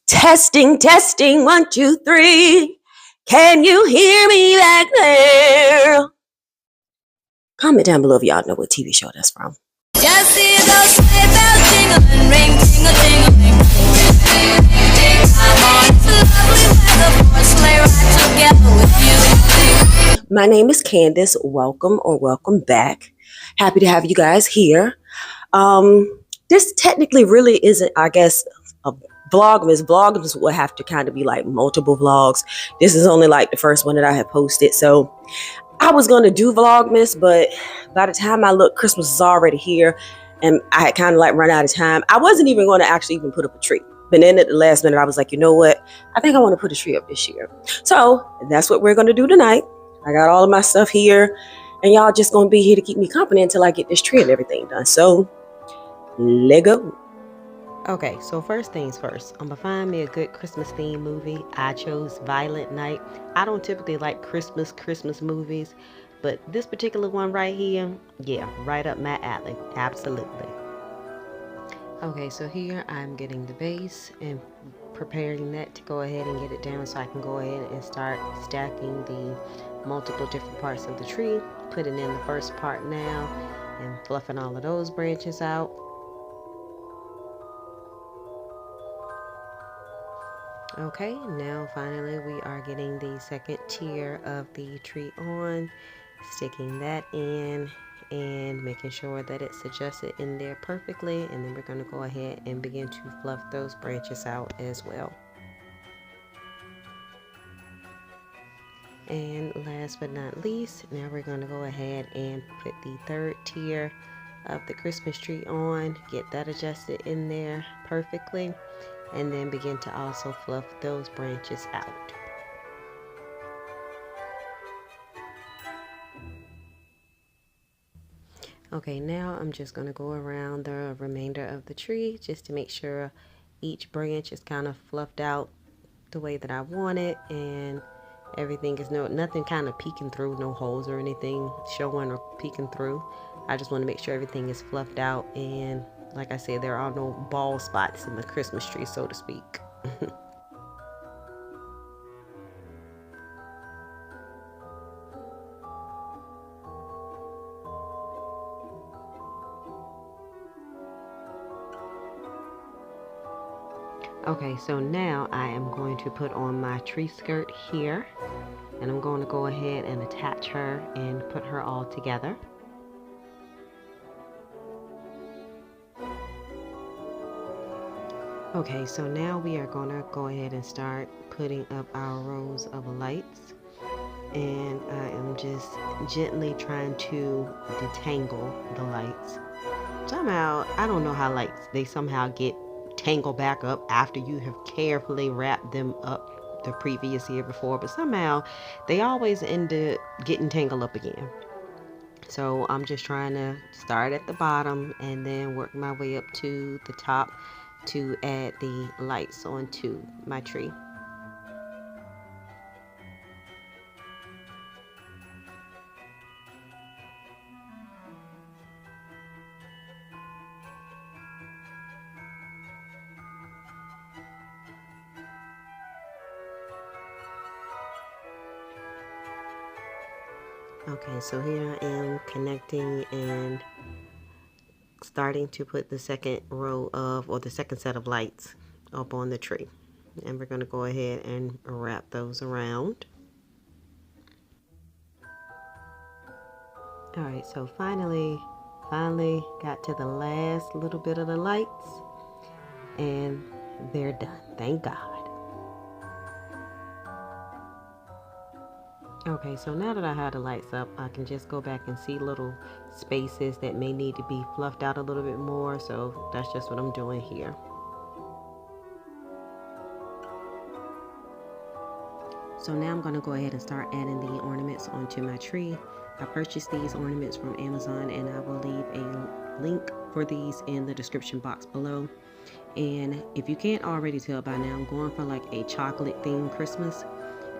Testing, testing, 1, 2, 3. Can you hear me back there? Comment down below if y'all know what TV show that's from. Just see those sleigh bells jingling, ring, tingle, tingling. I'm on it's lovely weather for a sleigh ride together with you. My name is Candace. Welcome or welcome back. Happy to have you guys here. This technically really isn't, I guess, a vlogmas. Vlogmas will have to kind of be like multiple vlogs. This is only like the first one that I have posted. So I was going to do vlogmas, but by the time I looked, Christmas is already here and I had kind of like run out of time. I wasn't even going to actually even put up a tree. But then at the last minute, I was like, you know what? I think I want to put a tree up this year. So that's what we're going to do tonight. I got all of my stuff here and y'all just going to be here to keep me company until I get this tree and everything done. So let go. Okay, so first things first, I'm gonna find me a good Christmas themed movie. I chose Violent Night. I don't typically like Christmas movies, but this particular one right here, yeah, right up my alley, absolutely. Okay, so here I'm getting the base and preparing that to go ahead and get it down so I can go ahead and start stacking the multiple different parts of the tree, putting in the first part now and fluffing all of those branches out. Okay, now finally we are getting the second tier of the tree on, sticking that in and making sure that it's adjusted in there perfectly, and then we're going to go ahead and begin to fluff those branches out as well. And last but not least, now we're going to go ahead and put the third tier of the Christmas tree on, get that adjusted in there perfectly, and then begin to also fluff those branches out. Okay, now I'm just going to go around the remainder of the tree just to make sure each branch is kind of fluffed out the way that I want it, and everything is nothing kind of peeking through, no holes or anything showing or peeking through. I just want to make sure everything is fluffed out, and like I said, there are no bald spots in the Christmas tree, so to speak. Okay, so now I am going to put on my tree skirt here, and I'm going to go ahead and attach her and put her all together. Okay, so now we are going to go ahead and start putting up our rows of lights, and I am just gently trying to detangle the lights. Somehow, I don't know how lights, they somehow get tangled back up after you have carefully wrapped them up the previous year before, but somehow they always end up getting tangled up again. So I'm just trying to start at the bottom and then work my way up to the top to add the lights onto my tree. Okay, so here I am connecting and starting to put the second row of, or the second set of lights up on the tree. And we're going to go ahead and wrap those around. Alright, so finally got to the last little bit of the lights, and they're done, thank God. Okay, so now that I have the lights up, I can just go back and see little spaces that may need to be fluffed out a little bit more, so that's just what I'm doing here. So now I'm going to go ahead and start adding the ornaments onto my tree. I purchased these ornaments from Amazon, and I will leave a link for these in the description box below. And if you can't already tell by now, I'm going for like a chocolate themed Christmas.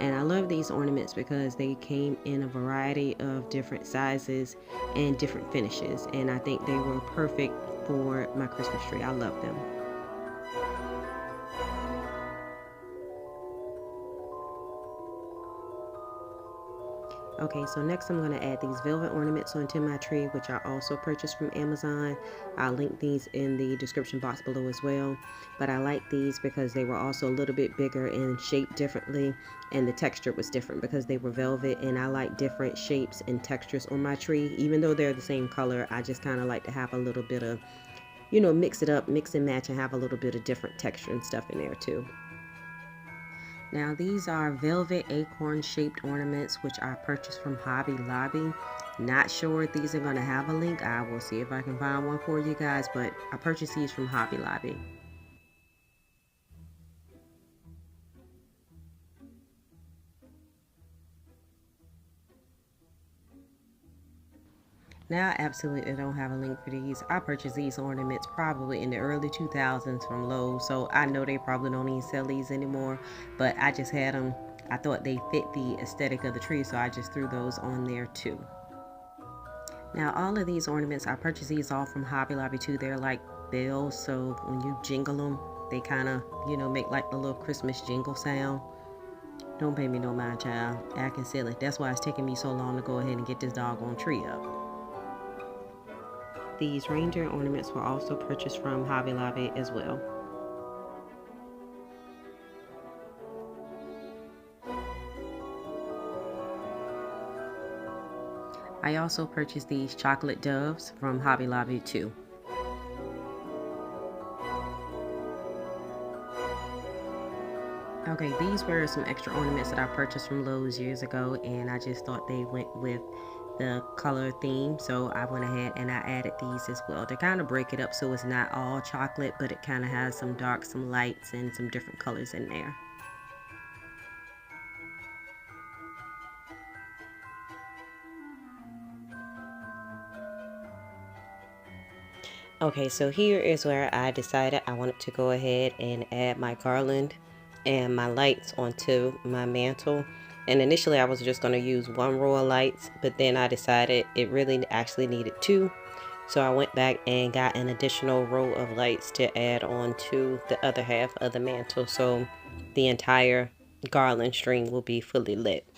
And I love these ornaments because they came in a variety of different sizes and different finishes, and I think they were perfect for my Christmas tree. I love them. Okay, so next I'm going to add these velvet ornaments onto my tree, which I also purchased from Amazon. I'll link these in the description box below as well. But I like these because they were also a little bit bigger and shaped differently, and the texture was different because they were velvet, and I like different shapes and textures on my tree. Even though they're the same color, I just kind of like to have a little bit of, you know, mix it up, mix and match, and have a little bit of different texture and stuff in there too. Now these are velvet acorn shaped ornaments, which I purchased from Hobby Lobby. Not sure if these are going to have a link. I will see if I can find one for you guys, but I purchased these from Hobby Lobby. Now I absolutely don't have a link for these. I purchased these ornaments probably in the early 2000s from Lowe's, so I know they probably don't even sell these anymore, but I just had them. I thought they fit the aesthetic of the tree, so I just threw those on there too. Now all of these ornaments, I purchased these all from Hobby Lobby too. They're like bells, so when you jingle them, they kind of, you know, make like the little Christmas jingle sound. Don't pay me no mind, child. Acting silly. That's why it's taking me so long to go ahead and get this doggone tree up. These reindeer ornaments were also purchased from Hobby Lobby as well. I also purchased these chocolate doves from Hobby Lobby too. Okay, these were some extra ornaments that I purchased from Lowe's years ago, and I just thought they went with the color theme, so I went ahead and I added these as well to kind of break it up so it's not all chocolate, but it kind of has some dark, some lights, and some different colors in there. Okay, so here is where I decided I wanted to go ahead and add my garland and my lights onto my mantle. And initially I was just going to use one row of lights, but then I decided it really actually needed two. So I went back and got an additional row of lights to add on to the other half of the mantle, so the entire garland string will be fully lit.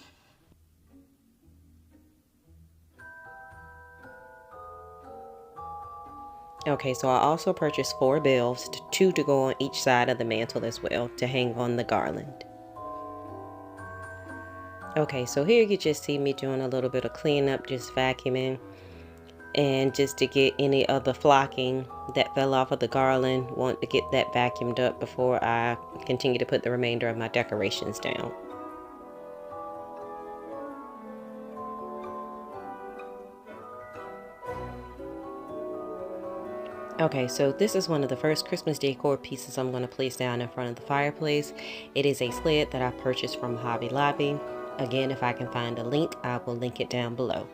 Okay, so I also purchased 4 bells, 2 to go on each side of the mantle as well to hang on the garland. Okay, so here you just see me doing a little bit of cleanup, just vacuuming, and just to get any of the flocking that fell off of the garland, want to get that vacuumed up before I continue to put the remainder of my decorations down. Okay, so this is one of the first Christmas decor pieces I'm going to place down in front of the fireplace. It is a sled that I purchased from Hobby Lobby. Again, if I can find a link, I will link it down below.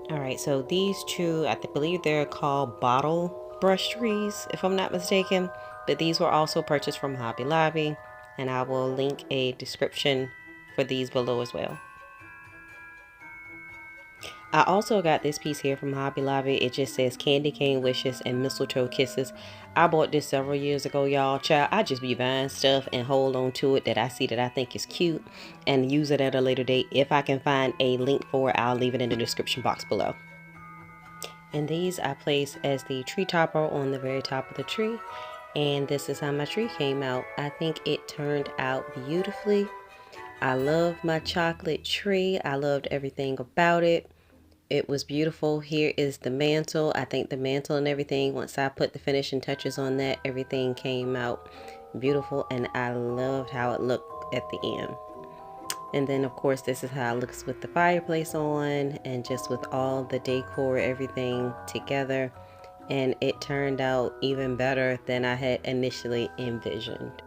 Alright, so these two, I believe they're called bottle brush trees, if I'm not mistaken. But these were also purchased from Hobby Lobby, and I will link a description for these below as well. I also got this piece here from Hobby Lobby. It just says Candy Cane Wishes and Mistletoe Kisses. I bought this several years ago, y'all. Child, I just be buying stuff and hold on to it that I see that I think is cute and use it at a later date. If I can find a link for it, I'll leave it in the description box below. And these I placed as the tree topper on the very top of the tree. And this is how my tree came out. I think it turned out beautifully. I love my chocolate tree. I loved everything about it. It was beautiful. Here is the mantle. I think the mantle and everything, once I put the finishing touches on that, everything came out beautiful, and I loved how it looked at the end. And then of course this is how it looks with the fireplace on and just with all the decor, everything together, and it turned out even better than I had initially envisioned.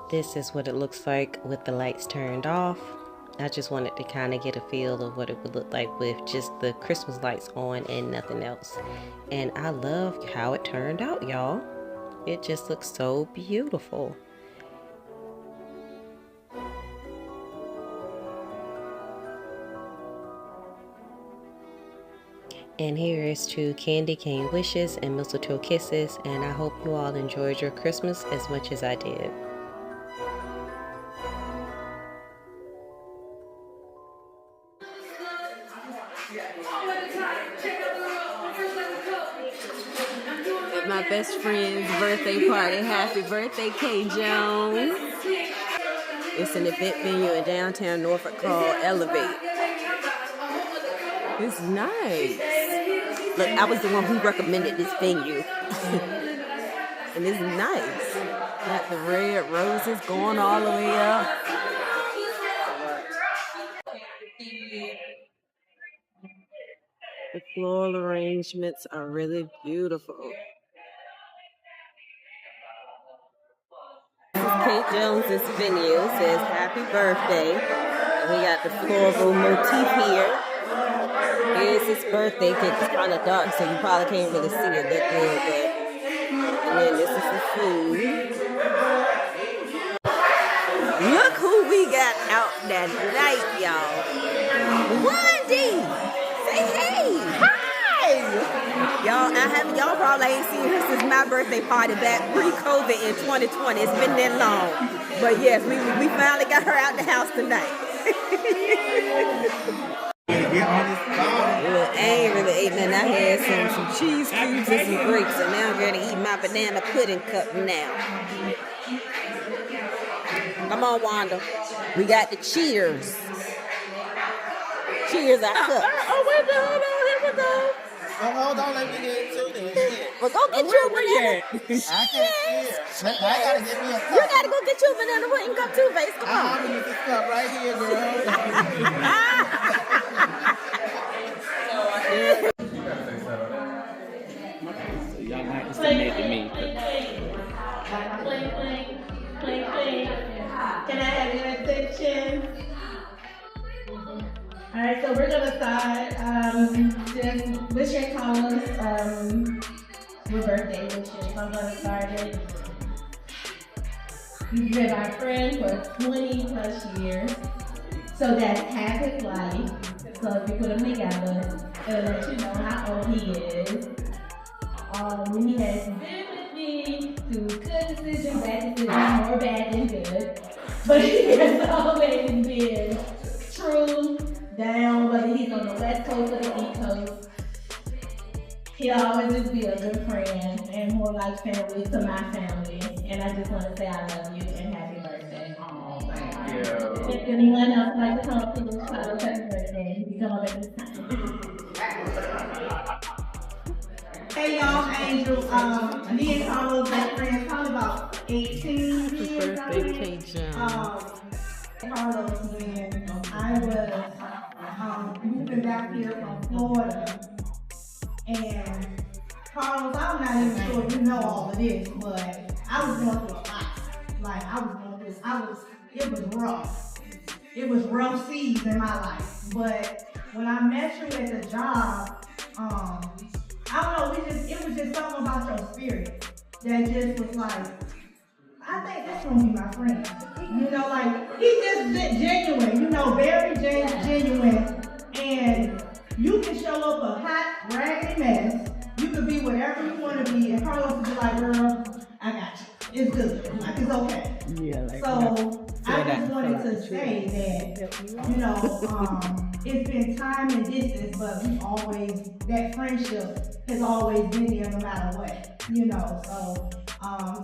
This is what it looks like with the lights turned off. I just wanted to kind of get a feel of what it would look like with just the Christmas lights on and nothing else. And I love how it turned out, y'all. It just looks so beautiful. And here is to candy cane wishes and mistletoe kisses, and I hope you all enjoyed your Christmas as much as I did. At my best friend's birthday party. Happy birthday, K Jonez. It's an event venue in downtown Norfolk called Elevate. It's nice. Look, I was the one who recommended this venue. And it's nice. Got the red roses going all the way up. The floral arrangements are really beautiful. This is K Jonez's venue. It says happy birthday. And we got the floral motif here. Here's his birthday cake. It's kind of dark, so you probably can't really see it that good. And then this is the food. Look who we got out that night, y'all. Wendy! Say hey! Hi! Y'all probably ain't seen her since my birthday party back pre-COVID in 2020. It's been that long. But yes, we finally got her out the house tonight. Well, I ain't really ate nothing. I had some cheese cubes and some grapes, and now I'm going to eat my banana pudding cup now. Come on, Wanda. We got the cheers. Cheers, our cup. Oh, wait, hold on. Here we go. Oh, hold on, let me get into this. Well, go get your banana. I can't see it. I gotta get me a cup. You gotta go get your banana pudding cup too, Face. Come on. I'm gonna get this cup right here, girl. Y'all might have submit to me. Cling. Can I have your attention? Alright, so we're gonna start just wish your callers with birthday wishes. I'm gonna start it. You've been our friend for 20 plus years. So that's half his life. So if you put them together, it'll let you know how old he is. He has been with me through good decisions, bad decisions, more bad than good. But he has always been true, down, whether he's on the west coast or the east coast. He'll always just be a good friend and more like family to my family. And I just want to say I love you and happy birthday. Oh, thank you. If anyone else would like to come to this child's happy birthday, you can come up at this time. Hey y'all, Angel. Me and Carlos been friends probably about 18 years. Birthday, K Jonez. Carlos, when I was moving back here from Florida, and Carlos, I'm not even sure you know all of this, but I was going through a lot. Like it was rough. It was rough seas in my life. But when I met you at the job, I don't know, it was just something about your spirit that just was like, I think this gonna be my friend. You know, like, he's just genuine, you know, very genuine. And you can show up a hot, raggedy mess. You can be whatever you want to be. And Carlos will be like, girl, I got you. It's good. Like, it's okay. Yeah, like so I just wanted to say that, you know, it's been time and distance, but that friendship has always been there no matter what, you know.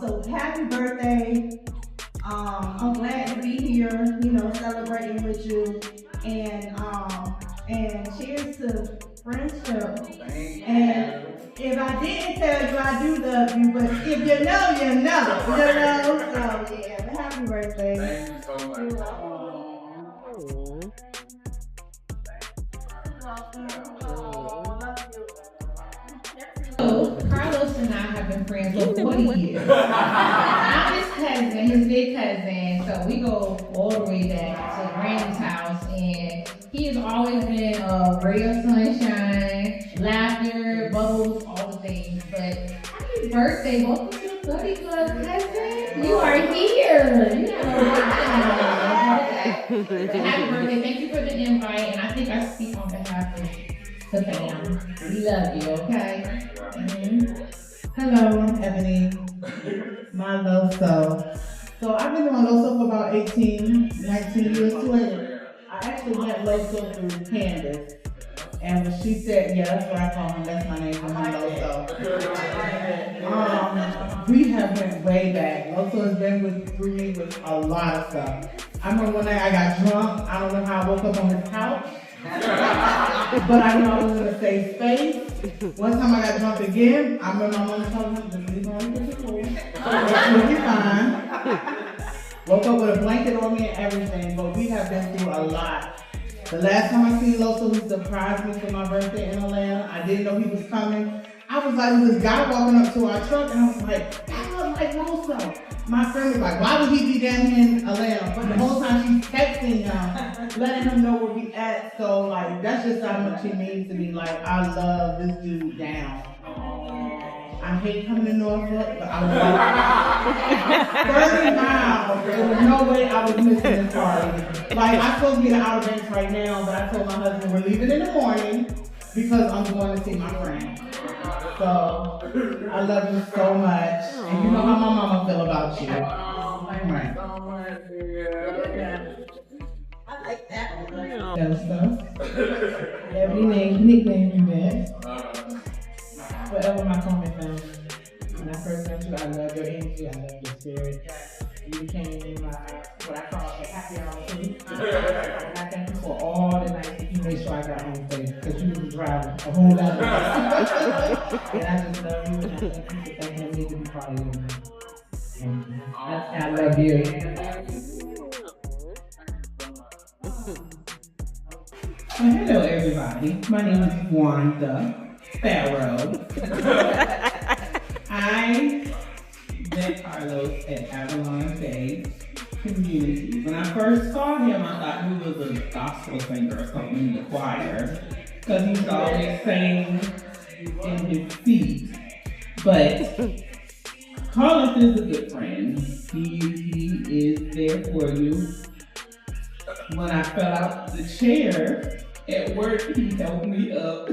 So happy birthday. I'm glad to be here, you know, celebrating with you. And cheers to friendship. And if I didn't tell you, I do love you, but if you know, you know. So yeah, happy birthday. Thank you so much. So, Carlos and I have been friends for 20 years. I'm his cousin, his big cousin, so we go all the way back to Randy's house, and he has always been a ray of sunshine, laughter, bubbles, all the things. But happy birthday, welcome to the 40 Club, cousin. You are here. You have a birthday. Happy birthday, thank you for the invite, and I think I speak on behalf of the fam. We love you, okay? Hello, I'm Ebony. My Loso. So I've been doing Loso for about 18, 19 years too. I actually met Loso through Candace. And when she said, yeah, that's what I call him, that's my name, I'm Loso. We have been way back. Loso has been through me with a lot of stuff. I remember one night I got drunk. I don't know how I woke up on his couch. But I knew I was in a safe space. One time I got drunk again. I remember my mom told me, just leave on the floor. You'll be fine. Woke up with a blanket on me and everything, but we have been through a lot. The last time I seen Loso, he surprised me for my birthday in Atlanta. I didn't know he was coming. I was like, this guy walking up to our truck, and I was like, that looks like Loso. My friend was like, why would he be down here in Atlanta? But the whole time she's texting him, letting him know where we at. So like, that's just how much he means to me. Like, I love this dude down. I hate coming to Norfolk, but I love it. 30 miles. There was no way I was missing this party. Like, I'm supposed to be in the Outer Banks right now, but I told my husband we're leaving in the morning because I'm going to see my friend. So, I love you so much. And you know how my mama feel about you. Right. I like that one. That stuff. Every nickname you met. Whatever my comment found. When I first met you, I love your energy, I love your spirit. You became my, what I call a happy hour too. And I thank you for all the nights that you made sure I got home safe, because you was driving a whole lot of nights. And I just love you, and I thank you for thinking of me to be part of you. And I love you. Well, hello everybody, my name is Wanda Farrow. I met Carlos at Avalon Bay Community. When I first saw him, I thought he was a gospel singer or something in the choir, because he was always singing in his seat. But Carlos is a good friend. He is there for you. When I fell out the chair at work, he helped me up.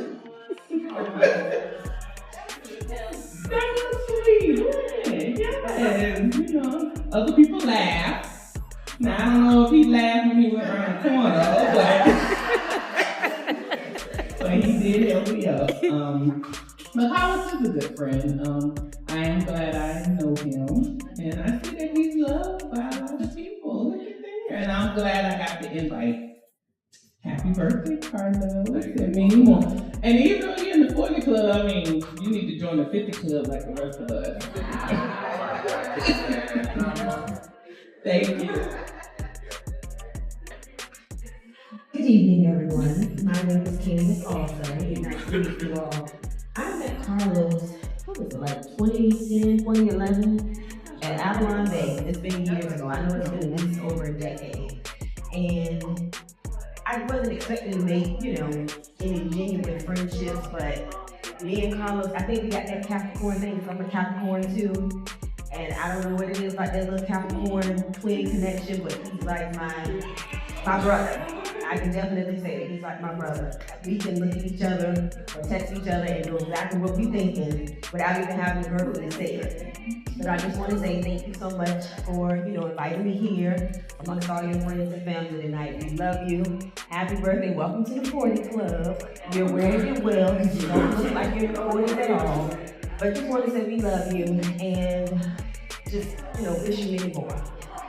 That was sweet. Yes. You know, other people laugh. Now I don't know if he laughed when he went around the corner, but he did help me up. But Carlos is a good friend. I am glad I know him, and I see that he's loved by a lot of people. Look at there, and I'm glad I got the invite. Happy birthday, Carlos. I mean, you want, and even though you're in the 40 club, I mean, you need to join the 50 club like the rest of us. Thank you. Good evening, everyone. My name is Candace also. It's nice to meet you all. I met Carlos, what was it, like 2010, 2011 at Avalon Bay. It's been years ago. I know it's been at least over a decade. And I wasn't expecting to make, you know, any genuine friendships, but me and Carlos, I think we got that Capricorn thing, because I'm a Capricorn too. And I don't know what it is about that little Capricorn twin connection, but he's like my brother. I can definitely say that he's like my brother. We can look at each other or text each other and know exactly what we're thinking without even having to verbally say it. But I just want to say thank you so much for, you know, inviting me here amongst all your friends and family tonight. We love you. Happy birthday. Welcome to the 40 Club. You're wearing it well because you don't look like you're in the 40s at all. But just want to say we love you and just, you know, wish you many more.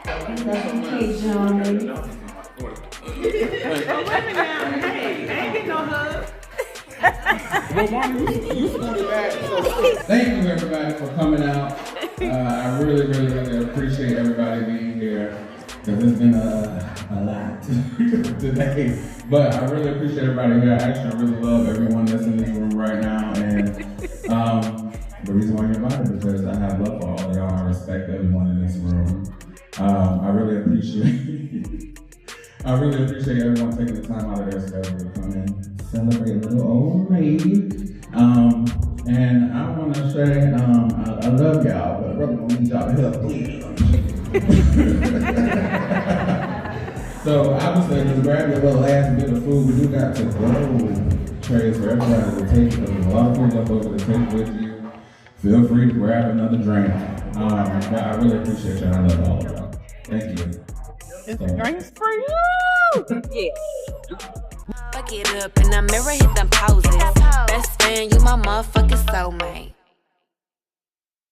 We love you, K Jonez. Thank you everybody for coming out. I really appreciate everybody being here, because it's been a lot today. But I really appreciate everybody here. I actually really love everyone that's in this room right now, and the reason why you're invited is because I have love for all of y'all. I respect everyone in this room. I really appreciate everyone taking the time out of their schedule to come and celebrate a little old lady. And I want to say I love y'all, but I really want to need y'all to help please. So I would say just grab your little last bit of food. We do got to go. trays for everybody to take, because there's a lot of food left over to take with you. Feel free to grab another drink. But I really appreciate y'all. I love all of y'all. Thank you. It's the drinks for you. Yeah. Fuck it up in the mirror, hit them poses. Best friend, you my motherfucking soulmate.